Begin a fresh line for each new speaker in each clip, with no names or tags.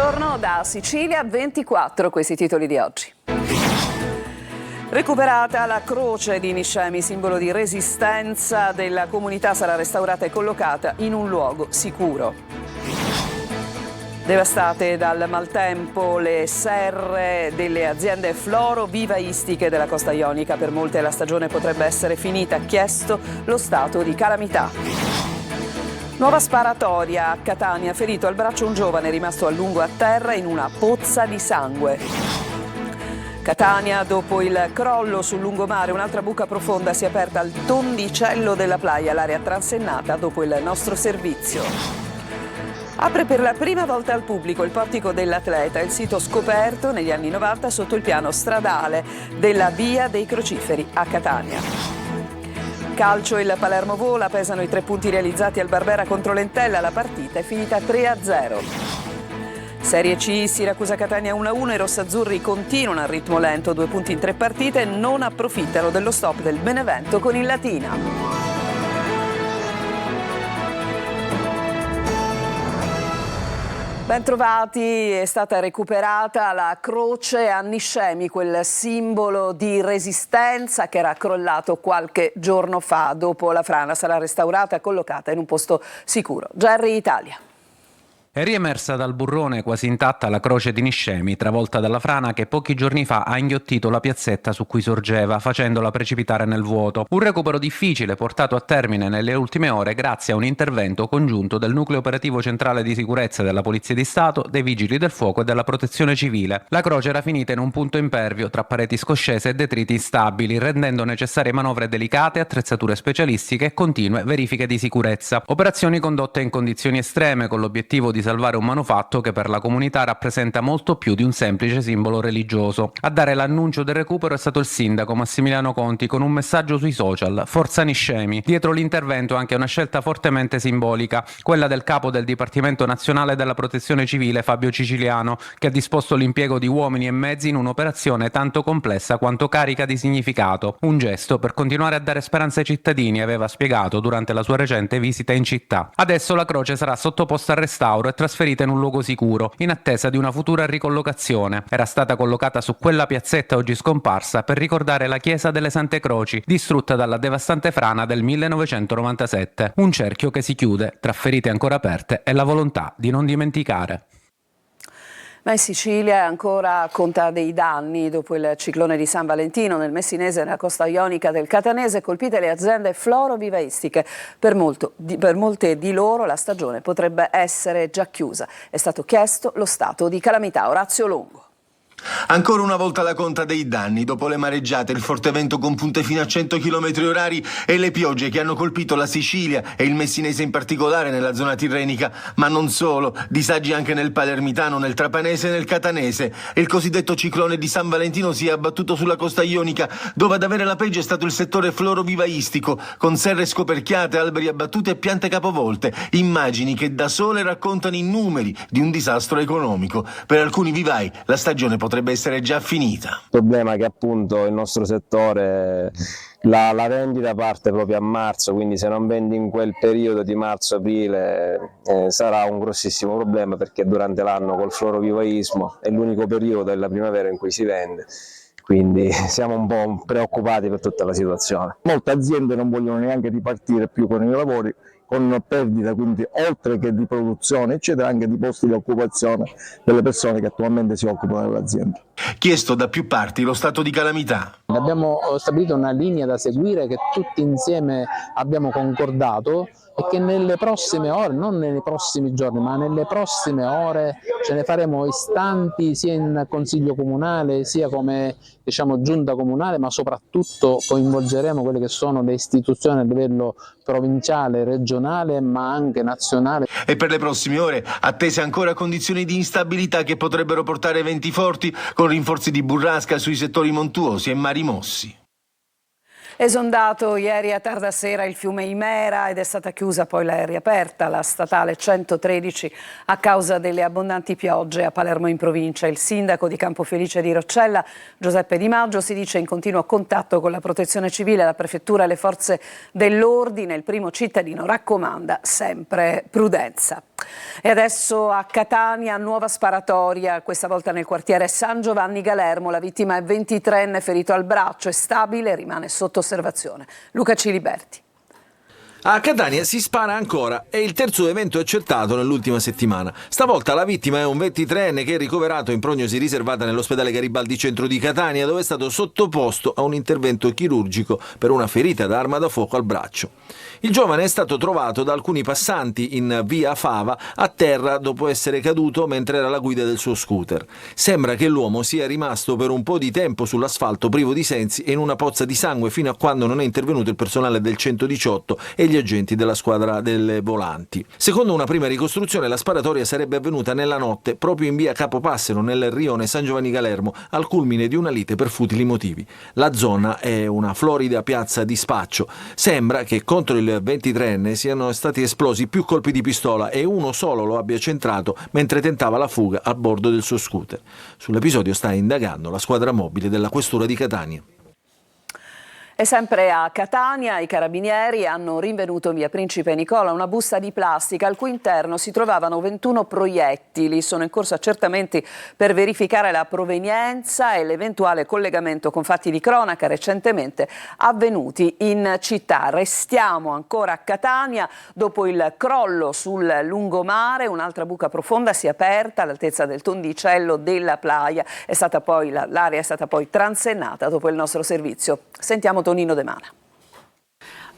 Buongiorno da Sicilia 24, questi i titoli di oggi. Recuperata la croce di Niscemi, simbolo di resistenza della comunità, sarà restaurata e collocata in un luogo sicuro. Devastate dal maltempo le serre delle aziende florovivaistiche della costa ionica. Per molte la stagione potrebbe essere finita, chiesto lo stato di calamità. Nuova sparatoria a Catania, ferito al braccio un giovane rimasto a lungo a terra in una pozza di sangue. Catania, dopo il crollo sul lungomare, un'altra buca profonda si è aperta al Tondicello della Playa, l'area transennata dopo il nostro servizio. Apre per la prima volta al pubblico il portico dell'Atleta, il sito scoperto negli anni 90 sotto il piano stradale della Via dei Crociferi a Catania. Calcio, il Palermo vola, pesano i 3 punti realizzati al Barbera contro l'Entella, la partita è finita 3-0. Serie C, Siracusa-Catania 1-1, i rossazzurri continuano al ritmo lento, 2 punti in 3 partite e non approfittano dello stop del Benevento con il Latina. Bentrovati, è stata recuperata la croce a Niscemi, quel simbolo di resistenza che era crollato qualche giorno fa. Dopo la frana sarà restaurata e collocata in un posto sicuro. Gerry Italia.
È riemersa dal burrone quasi intatta la croce di Niscemi, travolta dalla frana che pochi giorni fa ha inghiottito la piazzetta su cui sorgeva, facendola precipitare nel vuoto. Un recupero difficile portato a termine nelle ultime ore grazie a un intervento congiunto del Nucleo Operativo Centrale di Sicurezza della Polizia di Stato, dei Vigili del Fuoco e della Protezione Civile. La croce era finita in un punto impervio tra pareti scoscese e detriti instabili, rendendo necessarie manovre delicate, attrezzature specialistiche e continue verifiche di sicurezza. Operazioni condotte in condizioni estreme con l'obiettivo di salvare un manufatto che per la comunità rappresenta molto più di un semplice simbolo religioso. A dare l'annuncio del recupero è stato il sindaco Massimiliano Conti con un messaggio sui social: Forza Niscemi. Dietro l'intervento anche una scelta fortemente simbolica, quella del capo del Dipartimento Nazionale della Protezione Civile Fabio Ciciliano, che ha disposto l'impiego di uomini e mezzi in un'operazione tanto complessa quanto carica di significato. Un gesto per continuare a dare speranza ai cittadini, aveva spiegato durante la sua recente visita in città. Adesso la croce sarà sottoposta al restauro e trasferita in un luogo sicuro, in attesa di una futura ricollocazione. Era stata collocata su quella piazzetta oggi scomparsa per ricordare la chiesa delle Sante Croci, distrutta dalla devastante frana del 1997. Un cerchio che si chiude tra ferite ancora aperte e la volontà di non dimenticare.
Ma in Sicilia ancora conta dei danni dopo il ciclone di San Valentino. Nel Messinese e nella costa ionica del Catanese colpite le aziende florovivaistiche. Per molte di loro la stagione potrebbe essere già chiusa. È stato chiesto lo stato di calamità. Orazio Longo.
Ancora una volta la conta dei danni dopo le mareggiate, il forte vento con punte fino a 100 km/h e le piogge che hanno colpito la Sicilia e il Messinese in particolare nella zona tirrenica, ma non solo, disagi anche nel Palermitano, nel Trapanese e nel Catanese. Il cosiddetto ciclone di San Valentino si è abbattuto sulla costa ionica, dove ad avere la peggio è stato il settore florovivaistico, con serre scoperchiate, alberi abbattuti e piante capovolte, immagini che da sole raccontano i numeri di un disastro economico. Per alcuni vivai la stagione potrebbe essere già finita.
Il problema è che appunto il nostro settore la vendita parte proprio a marzo, quindi se non vendi in quel periodo di marzo-aprile sarà un grossissimo problema, perché durante l'anno col florovivaismo è l'unico periodo della primavera in cui si vende. Quindi siamo un po' preoccupati per tutta la situazione.
Molte aziende non vogliono neanche ripartire più con i lavori, con perdita quindi oltre che di produzione eccetera anche di posti di occupazione delle persone che attualmente si occupano dell'azienda.
Chiesto da più parti lo stato di calamità.
Abbiamo stabilito una linea da seguire che tutti insieme abbiamo concordato e che nelle prossime ore, non nei prossimi giorni, ma nelle prossime ore ce ne faremo istanti sia in Consiglio Comunale sia come Giunta Comunale, ma soprattutto coinvolgeremo quelle che sono le istituzioni a livello provinciale, regionale ma anche nazionale.
E per le prossime ore attese ancora condizioni di instabilità che potrebbero portare venti forti con rinforzi di burrasca sui settori montuosi e mari mossi.
Esondato ieri a tarda sera il fiume Imera ed è stata chiusa, poi l'è riaperta la statale 113 a causa delle abbondanti piogge a Palermo in provincia. Il sindaco di Campofelice di Roccella, Giuseppe Di Maggio, si dice in continuo contatto con la Protezione Civile, la Prefettura e le forze dell'ordine. Il primo cittadino raccomanda sempre prudenza. E adesso a Catania, nuova sparatoria, questa volta nel quartiere San Giovanni Galermo. La vittima è 23enne, ferito al braccio, è stabile, rimane sotto osservazione. Luca Ciliberti.
A Catania si spara ancora, è il terzo evento accertato nell'ultima settimana. Stavolta la vittima è un 23enne che è ricoverato in prognosi riservata nell'ospedale Garibaldi Centro di Catania, dove è stato sottoposto a un intervento chirurgico per una ferita da arma da fuoco al braccio. Il giovane è stato trovato da alcuni passanti in via Fava a terra dopo essere caduto mentre era alla guida del suo scooter. Sembra che l'uomo sia rimasto per un po' di tempo sull'asfalto privo di sensi e in una pozza di sangue fino a quando non è intervenuto il personale del 118 e gli agenti della squadra delle volanti. Secondo una prima ricostruzione, la sparatoria sarebbe avvenuta nella notte proprio in via Capopassero, nel rione San Giovanni Galermo, al culmine di una lite per futili motivi. La zona è una florida piazza di spaccio. Sembra che contro il 23enne siano stati esplosi più colpi di pistola e uno solo lo abbia centrato mentre tentava la fuga a bordo del suo scooter. Sull'episodio sta indagando la squadra mobile della Questura di Catania.
E sempre a Catania i carabinieri hanno rinvenuto in via Principe Nicola una busta di plastica al cui interno si trovavano 21 proiettili. Sono in corso accertamenti per verificare la provenienza e l'eventuale collegamento con fatti di cronaca recentemente avvenuti in città. Restiamo ancora a Catania. Dopo il crollo sul lungomare, un'altra buca profonda si è aperta all'altezza del tondicello della Playa. L'area è stata poi transennata dopo il nostro servizio. Sentiamo Tonino De Mana.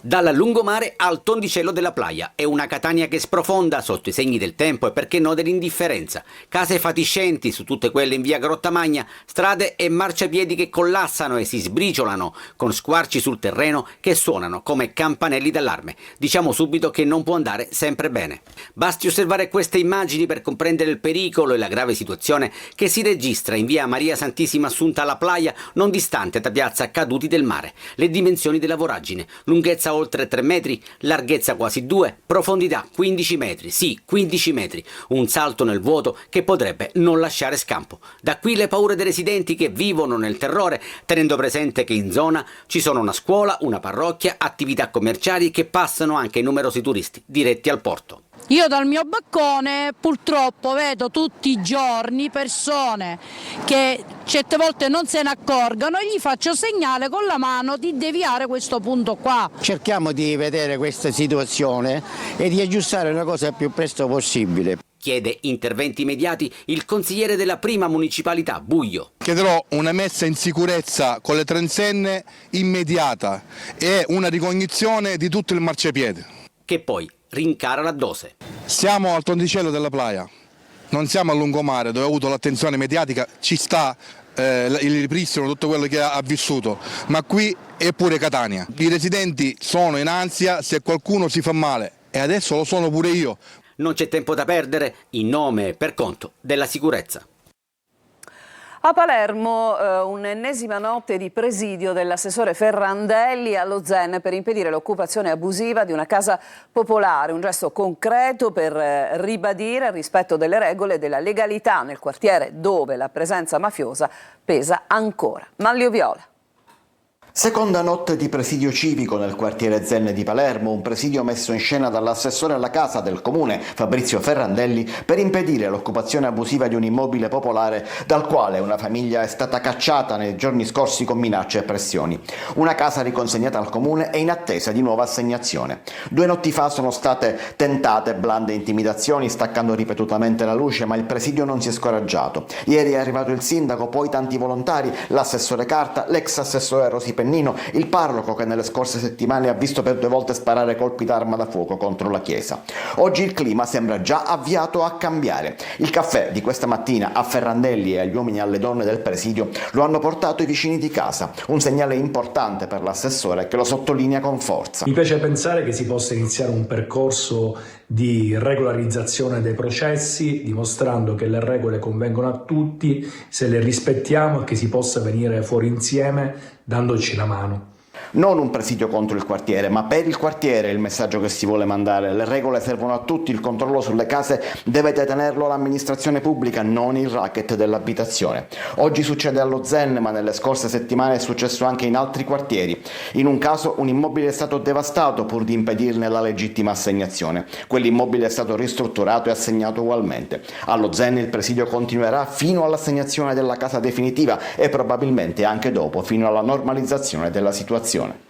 Dal lungomare al tondicello della Playa è una Catania che sprofonda sotto i segni del tempo e perché no dell'indifferenza. Case fatiscenti su tutte quelle in via Grottamagna, strade e marciapiedi che collassano e si sbriciolano con squarci sul terreno che suonano come campanelli d'allarme. Diciamo subito che non può andare sempre bene. Basti osservare queste immagini per comprendere il pericolo e la grave situazione che si registra in via Maria Santissima Assunta alla Playa, non distante da piazza Caduti del Mare. Le dimensioni della voragine: lunghezza oltre 3 metri, larghezza quasi 2, profondità 15 metri, sì 15 metri, un salto nel vuoto che potrebbe non lasciare scampo. Da qui le paure dei residenti che vivono nel terrore, tenendo presente che in zona ci sono una scuola, una parrocchia, attività commerciali che passano anche numerosi turisti diretti al porto.
Io dal mio balcone purtroppo vedo tutti i giorni persone che certe volte non se ne accorgono e gli faccio segnale con la mano di deviare questo punto qua.
Cerchiamo di vedere questa situazione e di aggiustare la cosa il più presto possibile.
Chiede interventi immediati il consigliere della prima municipalità, Buio.
Chiederò una messa in sicurezza con le transenne immediata e una ricognizione di tutto il marciapiede.
Che poi rincara la dose.
Siamo al tondicello della Playa, non siamo a lungomare dove ha avuto l'attenzione mediatica, ci sta il ripristino, tutto quello che ha vissuto, ma qui è pure Catania. I residenti sono in ansia se qualcuno si fa male e adesso lo sono pure io.
Non c'è tempo da perdere in nome e per conto della sicurezza.
A Palermo un'ennesima notte di presidio dell'assessore Ferrandelli allo Zen per impedire l'occupazione abusiva di una casa popolare, un gesto concreto per ribadire il rispetto delle regole e della legalità nel quartiere dove la presenza mafiosa pesa ancora. Manlio Viola.
Seconda notte di presidio civico nel quartiere Zen di Palermo, un presidio messo in scena dall'assessore alla casa del comune Fabrizio Ferrandelli per impedire l'occupazione abusiva di un immobile popolare dal quale una famiglia è stata cacciata nei giorni scorsi con minacce e pressioni. Una casa riconsegnata al comune è in attesa di nuova assegnazione. 2 notti fa sono state tentate blande intimidazioni staccando ripetutamente la luce, ma il presidio non si è scoraggiato. Ieri è arrivato il sindaco, poi tanti volontari, l'assessore Carta, l'ex assessore Rosi Pennino, il parroco che nelle scorse settimane ha visto per 2 volte sparare colpi d'arma da fuoco contro la chiesa. Oggi il clima sembra già avviato a cambiare. Il caffè di questa mattina a Ferrandelli e agli uomini e alle donne del presidio lo hanno portato i vicini di casa, un segnale importante per l'assessore che lo sottolinea con forza.
Mi piace pensare che si possa iniziare un percorso di regolarizzazione dei processi, dimostrando che le regole convengono a tutti se le rispettiamo e che si possa venire fuori insieme dandoci la mano.
Non un presidio contro il quartiere, ma per il quartiere è il messaggio che si vuole mandare. Le regole servono a tutti, il controllo sulle case deve tenerlo l'amministrazione pubblica, non il racket dell'abitazione. Oggi succede allo Zen, ma nelle scorse settimane è successo anche in altri quartieri. In un caso un immobile è stato devastato pur di impedirne la legittima assegnazione. Quell'immobile è stato ristrutturato e assegnato ugualmente. Allo Zen il presidio continuerà fino all'assegnazione della casa definitiva e probabilmente anche dopo, fino alla normalizzazione della situazione.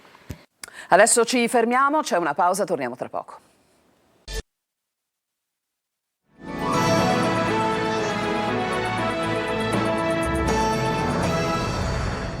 Adesso ci fermiamo, c'è una pausa, torniamo tra poco.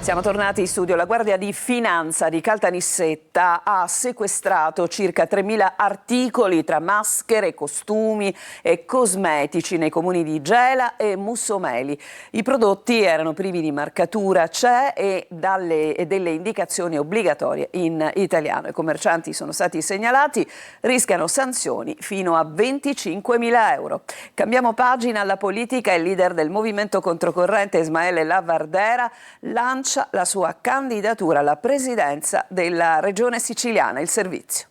Siamo tornati in studio. La Guardia di Finanza di Caltanissetta ha sequestrato circa 3.000 articoli tra maschere, costumi e cosmetici nei comuni di Gela e Mussomeli. I prodotti erano privi di marcatura CE e delle indicazioni obbligatorie in italiano. I commercianti sono stati segnalati, rischiano sanzioni fino a 25.000 euro. Cambiamo pagina. Alla politica. Il leader del movimento controcorrente Ismaele Lavardera lancia la sua candidatura alla presidenza della regione siciliana. Il servizio.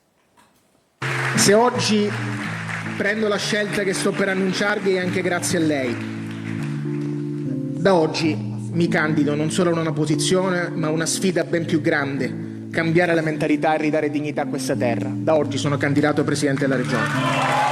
Se oggi prendo la scelta che sto per annunciarvi è anche grazie a lei. Da oggi mi candido non solo a una posizione, ma a una sfida ben più grande: cambiare la mentalità e ridare dignità a questa terra. Da oggi sono candidato a presidente della regione.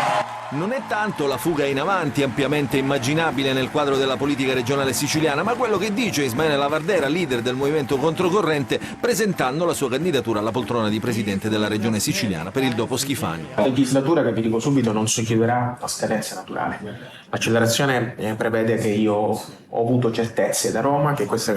Non è tanto la fuga in avanti ampiamente immaginabile nel quadro della politica regionale siciliana, ma quello che dice Ismaele Lavardera, leader del movimento controcorrente, presentando la sua candidatura alla poltrona di presidente della regione siciliana per il dopo Schifani.
La legislatura, che vi dico subito, non si chiuderà a scadenza naturale. L'accelerazione prevede che io ho avuto certezze da Roma che questa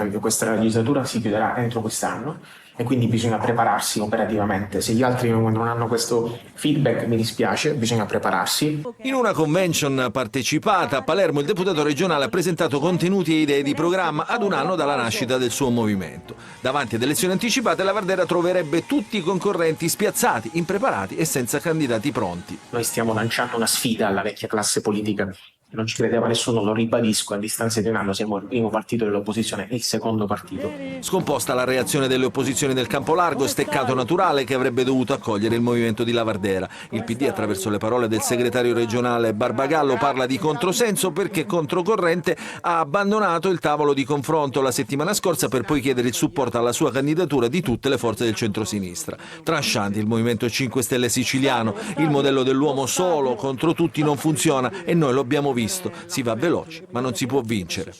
legislatura si chiuderà entro quest'anno, e quindi bisogna prepararsi operativamente. Se gli altri non hanno questo feedback, mi dispiace, bisogna prepararsi.
In una convention partecipata a Palermo, il deputato regionale ha presentato contenuti e idee di programma ad un anno dalla nascita del suo movimento. Davanti ad elezioni anticipate, Lavardera troverebbe tutti i concorrenti spiazzati, impreparati e senza candidati pronti.
Noi stiamo lanciando una sfida alla vecchia classe politica. Non ci credeva nessuno, lo ribadisco, a distanza di un anno siamo il primo partito dell'opposizione e il secondo partito.
Scomposta la reazione delle opposizioni del Campolargo, steccato naturale che avrebbe dovuto accogliere il movimento di Lavardera. Il PD, attraverso le parole del segretario regionale Barbagallo, parla di controsenso perché Controcorrente ha abbandonato il tavolo di confronto la settimana scorsa per poi chiedere il supporto alla sua candidatura di tutte le forze del centrosinistra. Tranchante il Movimento 5 Stelle siciliano, il modello dell'uomo solo contro tutti non funziona e noi lo abbiamo visto. Si va veloci, ma non si può vincere.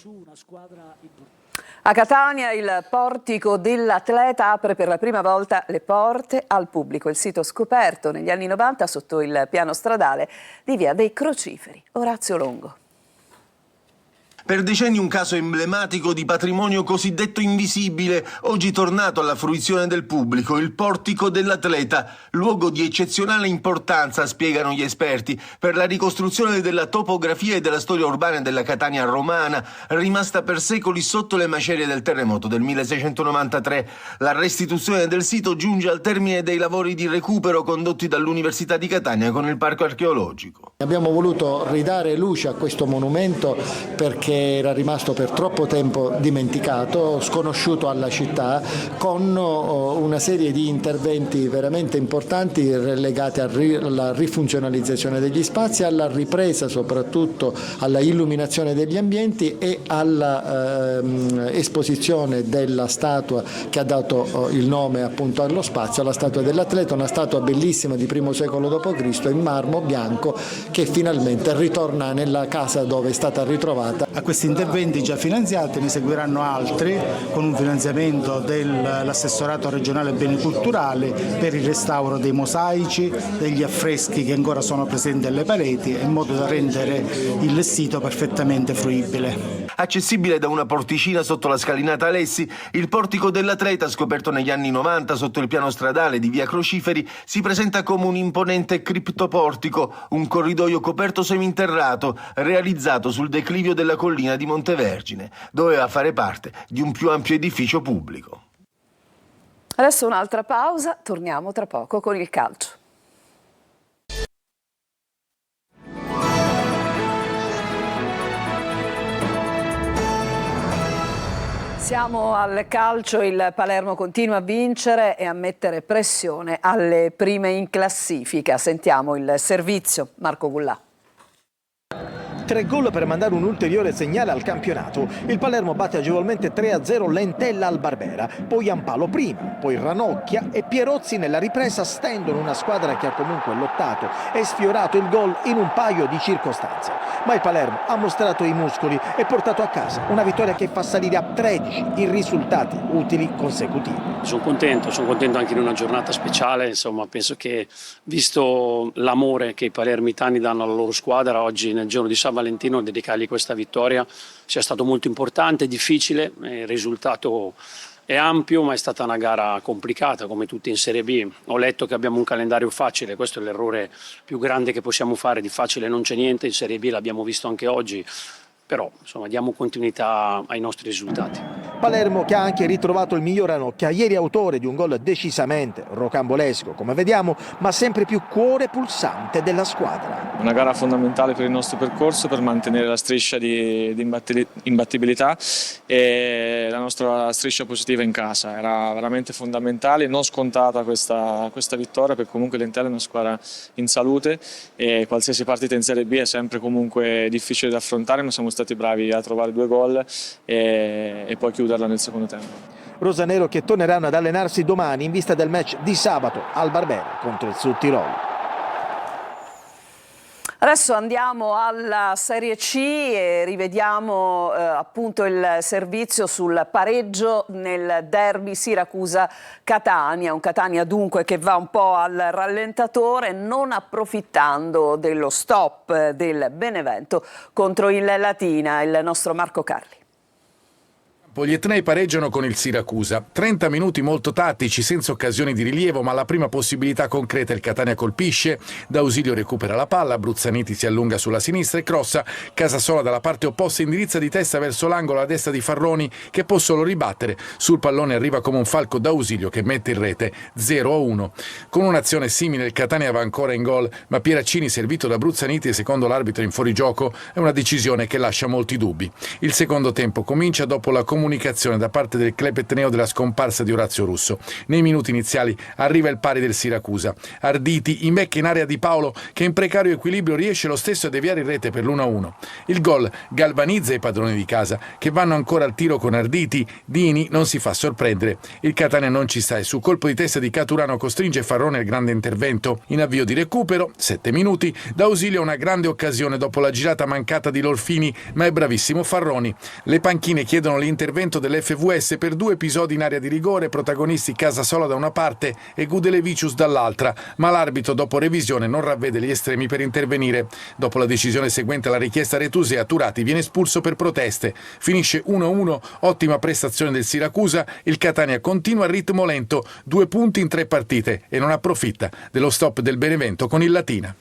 A Catania il portico dell'Atleta apre per la prima volta le porte al pubblico. Il sito scoperto negli anni 90 sotto il piano stradale di Via dei Crociferi. Orazio Longo.
Per decenni un caso emblematico di patrimonio cosiddetto invisibile, oggi tornato alla fruizione del pubblico, il portico dell'Atleta, luogo di eccezionale importanza, spiegano gli esperti, per la ricostruzione della topografia e della storia urbana della Catania romana, rimasta per secoli sotto le macerie del terremoto del 1693. La restituzione del sito giunge al termine dei lavori di recupero condotti dall'Università di Catania con il parco archeologico.
Abbiamo voluto ridare luce a questo monumento perché era rimasto per troppo tempo dimenticato, sconosciuto alla città, con una serie di interventi veramente importanti legati alla rifunzionalizzazione degli spazi, alla ripresa, soprattutto alla illuminazione degli ambienti e alla esposizione della statua che ha dato il nome appunto allo spazio, la statua dell'Atleta, una statua bellissima di I secolo d.C. in marmo bianco che finalmente ritorna nella casa dove è stata ritrovata.
A questi interventi già finanziati ne seguiranno altri con un finanziamento dell'assessorato regionale beni culturali per il restauro dei mosaici, degli affreschi che ancora sono presenti alle pareti, in modo da rendere il sito perfettamente fruibile.
Accessibile da una porticina sotto la scalinata Alessi, il portico dell'Atleta, scoperto negli anni 90 sotto il piano stradale di Via Crociferi, si presenta come un imponente criptoportico, un corridoio coperto seminterrato, realizzato sul declivio della collina di Montevergine. Doveva fare parte di un più ampio edificio pubblico.
Adesso un'altra pausa, torniamo tra poco con il calcio. Siamo al calcio, il Palermo continua a vincere e a mettere pressione alle prime in classifica. Sentiamo il servizio, Marco Gullà.
3 gol per mandare un ulteriore segnale al campionato. Il Palermo batte agevolmente 3-0 Lentella al Barbera, poi Ampalo prima, poi Ranocchia e Pierozzi nella ripresa stendono una squadra che ha comunque lottato e sfiorato il gol in un paio di circostanze. Ma il Palermo ha mostrato i muscoli e portato a casa una vittoria che fa salire a 13 i risultati utili consecutivi.
Sono contento anche in una giornata speciale, insomma penso che visto l'amore che i palermitani danno alla loro squadra, oggi nel giorno di San Valentino dedicargli questa vittoria sia stato molto importante, difficile, il risultato è ampio ma è stata una gara complicata come tutte in Serie B. Ho letto che abbiamo un calendario facile, questo è l'errore più grande che possiamo fare, di facile non c'è niente, in Serie B l'abbiamo visto anche oggi. Però insomma diamo continuità ai nostri risultati.
Palermo che ha anche ritrovato il miglior Ranocchia, ieri autore di un gol decisamente rocambolesco, come vediamo, ma sempre più cuore pulsante della squadra.
Una gara fondamentale per il nostro percorso, per mantenere la striscia di imbattibilità e la nostra striscia positiva in casa. Era veramente fondamentale, non scontata questa vittoria, perché comunque Lentella è una squadra in salute e qualsiasi partita in Serie B è sempre comunque difficile da affrontare, ma siamo stati bravi a trovare 2 gol e poi chiuderla nel secondo tempo.
Rosanero che torneranno ad allenarsi domani in vista del match di sabato al Barbera contro il Sud Tirolo.
Adesso andiamo alla Serie C e rivediamo appunto il servizio sul pareggio nel derby Siracusa-Catania. Un Catania dunque che va un po' al rallentatore, non approfittando dello stop del Benevento contro il Latina, il nostro Marco Carli.
Gli etnei pareggiano con il Siracusa. 30 minuti molto tattici, senza occasioni di rilievo, ma alla prima possibilità concreta il Catania colpisce, D'Ausilio recupera la palla, Bruzzaniti si allunga sulla sinistra e crossa, Casasola dalla parte opposta indirizza di testa verso l'angolo a destra di Farroni che può solo ribattere. Sul pallone arriva come un falco D'Ausilio che mette in rete 0-1. Con un'azione simile il Catania va ancora in gol, ma Pieraccini servito da Bruzzaniti secondo l'arbitro in fuorigioco è una decisione che lascia molti dubbi. Il secondo tempo comincia dopo la comunicazione da parte del club etneo della scomparsa di Orazio Russo. Nei minuti iniziali arriva il pari del Siracusa. Arditi imbecca in area di Paolo che in precario equilibrio riesce lo stesso a deviare in rete per l'1-1. Il gol galvanizza i padroni di casa che vanno ancora al tiro con Arditi. Dini non si fa sorprendere. Il Catania non ci sta e su colpo di testa di Caturano costringe Farrone al grande intervento. In avvio di recupero, 7 minuti, D'Ausilio una grande occasione dopo la girata mancata di Lorfini, ma è bravissimo Farroni. Le panchine chiedono l'intervento dell'FVS per 2 episodi in area di rigore, protagonisti Casasola da una parte e Gudelevicius dall'altra, ma l'arbitro dopo revisione non ravvede gli estremi per intervenire. Dopo la decisione seguente alla richiesta retusea, Turati viene espulso per proteste. Finisce 1-1, ottima prestazione del Siracusa, il Catania continua a ritmo lento, 2 punti in 3 partite e non approfitta dello stop del Benevento con il Latina.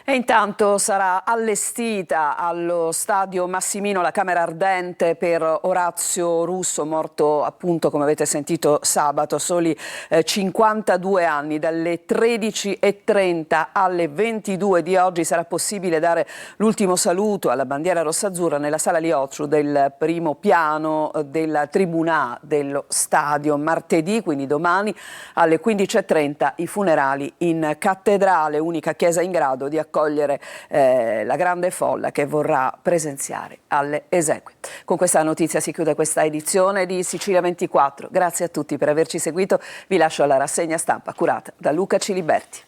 E intanto sarà allestita allo stadio Massimino la camera ardente per Orazio Russo, morto appunto come avete sentito sabato, soli 52 anni. Dalle 13:30 alle 22 di oggi sarà possibile dare l'ultimo saluto alla bandiera rossazzurra nella sala Liotru del primo piano della tribuna dello stadio. Martedì, quindi domani, alle 15:30 i funerali in cattedrale, unica chiesa in grado di accogliere la grande folla che vorrà presenziare alle esequie. Con questa notizia si chiude questa edizione di Sicilia 24. Grazie a tutti per averci seguito. Vi lascio alla rassegna stampa curata da Luca Ciliberti.